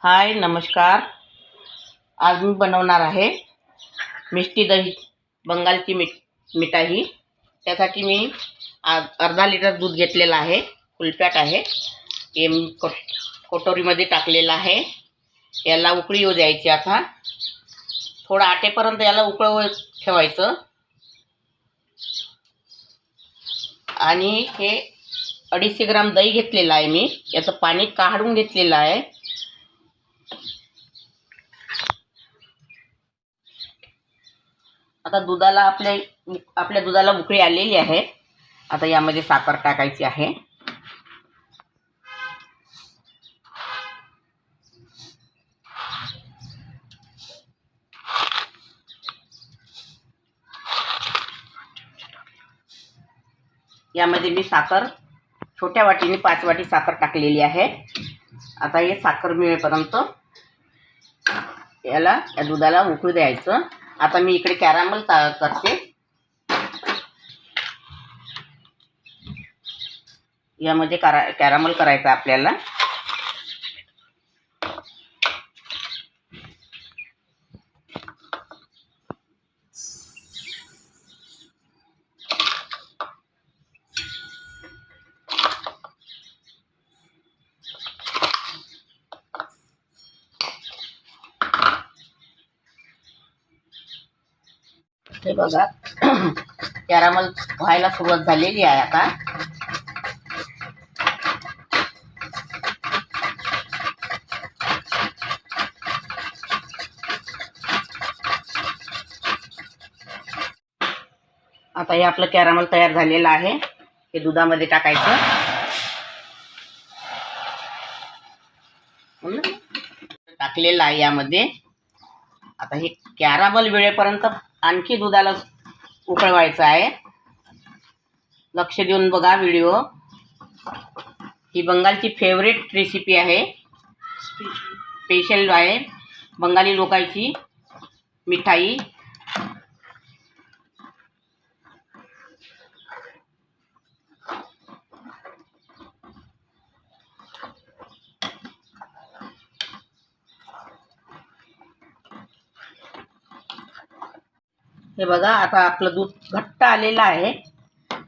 हाय नमस्कार. आज मी बनवणार आहे मिष्टी दही, बंगालची मिठाई. त्यासाठी मी आज अर्धा लिटर दूध घेतलेलं आहे. फुलपॅट आहे. हे मी कटोरीमध्ये टाकलेलं आहे. याला उकळी येऊ द्यायची. आता थोडं आटेपर्यंत याला उकळवत ठेवायचं. आणि हे 250 ग्राम दही घेतलेलं आहे मी. याचं पाणी काढून घेतलेलं आहे. आता आपल्या दुधाला उकळी आलेली आहे. आता यामध्ये साखर टाकायची आहे. यामध्ये मी साखर छोट्या वाटीने 5 वाटी साखर टाकलेली आहे. आता हे साखर मिळेपर्यंत या दुधाला उकळू द्यायचं. आता मी इकडे कॅरामल करते. यामध्ये कॅरामल करायचं आपल्याला. हे बघा कॅरामल व्हायला सुरुवात झालेली आहे. आता हे आपलं कॅरामल तयार झालेलं आहे. हे दुधामध्ये टाकायचं. टाकलेलं आहे यामध्ये. आता हे कॅरामल वेळेपर्यंत आणखी दुधाला उकळवायचं आहे. लक्ष देऊन बघा व्हिडिओ. ही बंगालची फेवरेट रेसिपी आहे. स्पेशल आहे बंगाली लोकांची मिठाई. हे बघा आता आपलं दूध घट्ट आलेलं आहे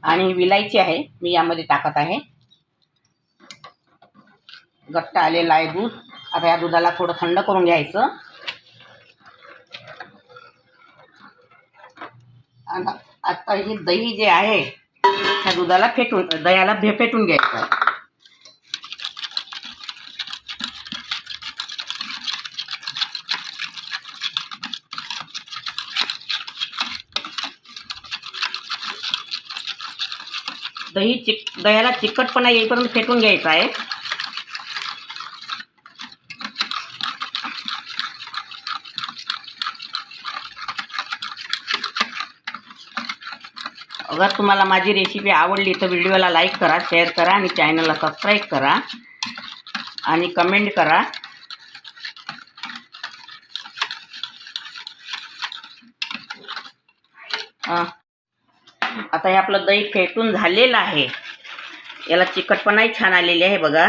आणि विलायची आहे. मी यामध्ये टाकत आहे. घट्ट आलेलं आहे दूध. आता या दुधाला थोडं थंड करून घ्यायचं. आणि आता हे दही जे आहे त्या दुधाला दह्याला फेटून घ्यायचं. दह्याला चिकटपणा येईपर्यंत फेटून घ्यायचा आहे. अगर तुम्हाला माझी रेसिपी आवडली तर व्हिडिओला लाईक करा, शेअर करा आणि चॅनलला सबस्क्राईब करा आणि कमेंट करा. आता हे आपलं दही फेटून झालेलं आहे. याला चिकटपणाही छान आलेली आहे बघा.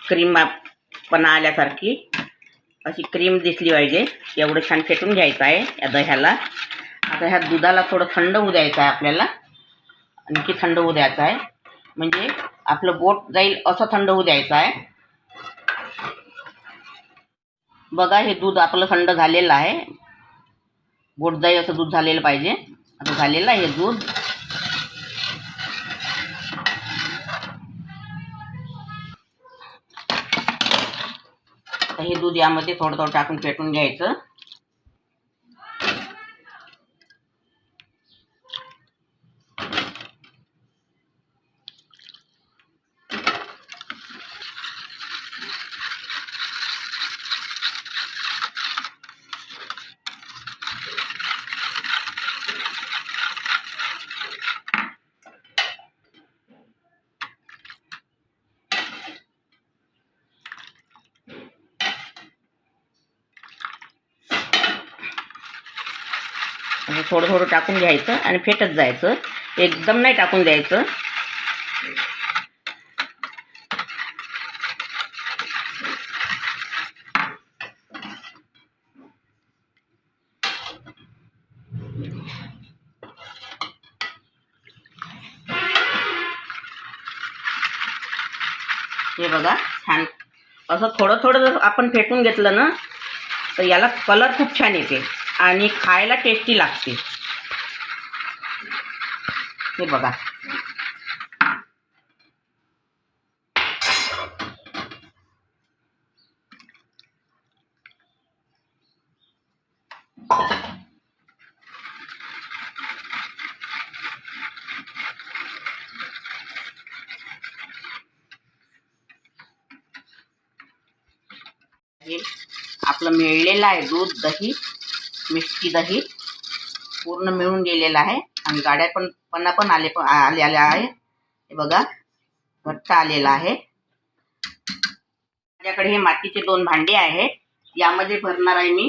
क्रीमपणा आल्यासारखी अशी क्रीम दिसली पाहिजे. एवढं छान फेटून घ्यायचं आहे या दह्याला. आता ह्या दुधाला थोडं थंड होऊ द्यायचं आहे आपल्याला. आणखी थंड होऊ द्यायचं आहे म्हणजे आपलं बोट जाईल असं थंड होऊ द्यायचं आहे. बघा हे दूध आपलं थंड झालेलं आहे. बोट जाईल असं दूध झालेलं पाहिजे. आता झालेलं आहे हे दूध. हे दूध यामध्ये थोडं थोडं टाकून फेटून घ्यायचं. थोडं थोडं टाकून घ्यायचं आणि फेटत जायचं. एकदम नाही टाकून द्यायचं. हे बघा छान असं थोडं थोडं जर आपण फेटून घेतलं ना तर याला कलर खूप छान येते आणि खायला टेस्टी लागते. हे बघा हे आपलं मिळलेलं आहे दूध, दही, मिष्टी दही पूर्ण मिळून गेलेलं आहे आणि गाड्या पण आलेल्या आहे. हे बघा घट्ट आलेला आहे. माझ्याकडे हे मातीचे 2 भांडे आहे. यामध्ये भरणार आहे मी.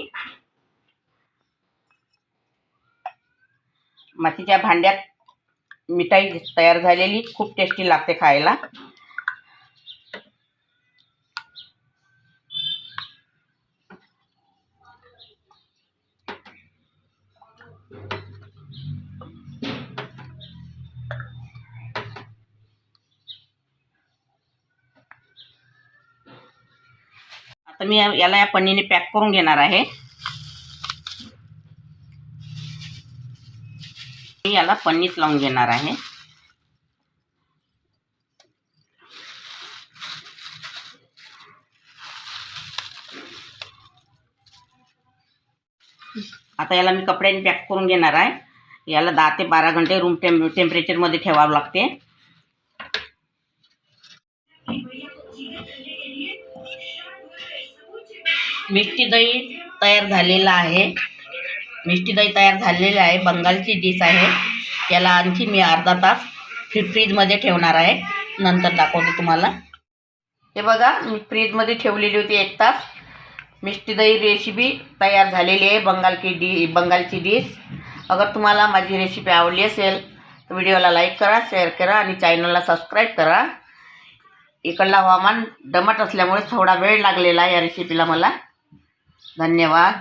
मातीच्या भांड्यात मिठाई तयार झालेली खूप टेस्टी लागते खायला. आता मी याला या पन्नीने पॅक करून घेणार आहे. मी याला पन्नीच लावून घेणार आहे. आता याला मी कपड्याने पॅक करून घेणार आहे. याला 10 ते 12 घंटे रूम टेम्परेचरमध्ये ठेवावं लागते. मिष्टी दही तयार झालेला आहे. मिष्टी दही तयार झालेली आहे. बंगालची डिश आहे. याला आणखी मी अर्धा तास फ्रीजमध्ये ठेवणार आहे. नंतर दाखवते तुम्हाला. हे बघा मी फ्रीजमध्ये ठेवलेली होती 1 तास. मिष्टी दही रेसिपी तयार झालेली आहे. बंगालची डिश. अगर तुम्हाला माझी रेसिपी आवडली असेल तर व्हिडिओला लाईक करा, शेअर करा आणि चॅनलला सबस्क्राईब करा. इकडला हवामान दमट असल्यामुळे थोडा वेळ लागलेला आहे या रेसिपीला मला. धन्यवाद.